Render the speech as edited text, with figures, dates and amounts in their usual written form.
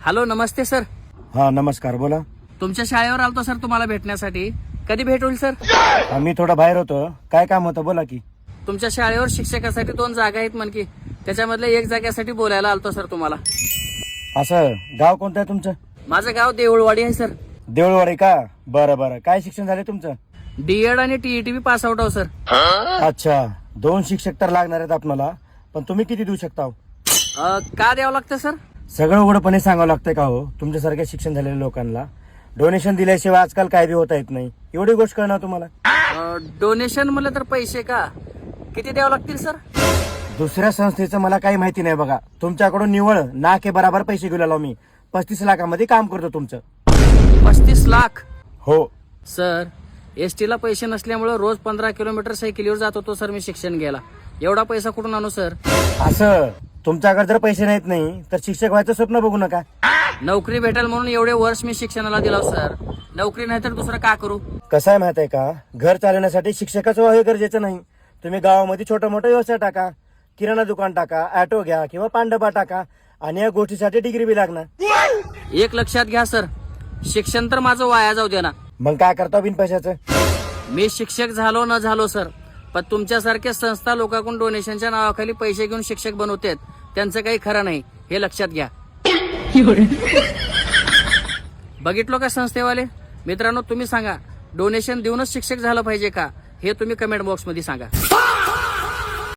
Hello, नमस्ते sir. हा नमस्कार, बोला. तुमच्या शाळेवर आलतो सर तुम्हाला भेटण्यासाठी. कधी भेट होईल सर? मी थोडं बाहेर होतो. काय काम होतं, बोला की. तुमच्या शाळेवर शिक्षकासाठी 2 जागा आहेत म्हणकी, त्याच्यामधल्या 1 जागेसाठी बोलायला आलतो सर तुम्हाला. असं, गाव कोणतं आहे तुमचं? माझं गाव देऊळवाडी आहे सर. देऊळवाडी का? बरं बरं. काय शिक्षण झाले तुमचं? डीएड आणि टीईटी पास आउट आहो सर. अच्छा, 2 शिक्षक तर लागणार आहेत आपल्याला, पण तुम्ही किती देऊ शकता हो? का द्यावं लागतं सर? सगळं उघडपणे सांगावं लागतंय का हो तुमच्यासारख्या शिक्षण झालेल्या लोकांना? डोनेशन दिल्याशिवाय आजकाल काय बी होता येत नाही. एवढी गोष्ट कळणार तुम्हाला? डोनेशन म्हणलं तर पैसे का किती द्यावं लागतील सर? दुसऱ्या संस्थेचं मला काही माहिती नाही बघा. तुमच्याकडून निवळ ना के बराबर पैसे घेऊ लागलो मी. 35 लाखामध्ये काम करतो तुमचं. 35 लाख? हो सर, एसटी ला पैसे नसल्यामुळे रोज 15 किलोमीटर सायकलीवर जात होतो सर मी शिक्षण घ्यायला. एवढा पैसा कुठून आणू सर? असं, तुमच्याकडे जर पैसे नाहीत नाही तर शिक्षक व्हायचं स्वप्न बघू नका. नोकरी भेटेल म्हणून एवढे वर्ष मी शिक्षणाला दिला सर. नोकरी नाही तर दुसरं का करू? कसं आहे माहित आहे का, घर चालवण्यासाठी शिक्षकच हे गरजेचं नाही. तुम्ही गावामध्ये छोटा मोठा व्यवसाय टाका, किराणा दुकान टाका, ऑटो घ्या किंवा पांडबा टाका, आणि या गोष्टीसाठी डिग्री बी लागणार. एक लक्षात घ्या सर, शिक्षण तर माझं वाया जाऊ दे ना. मग काय करता बिन पैशाचं? मी शिक्षक झालो न झालो सर, पण तुमच्यासारख्या संस्था लोकांकडून डोनेशनच्या नावाखाली पैसे घेऊन शिक्षक बनवतात, त्यांचं काही खरं नाही, हे लक्षात घ्या. बघितलो का संस्थेवाले? मित्रांनो, तुम्ही सांगा, डोनेशन देऊनच शिक्षक झालं पाहिजे का? हे तुम्ही कमेंट बॉक्स मध्ये सांगा.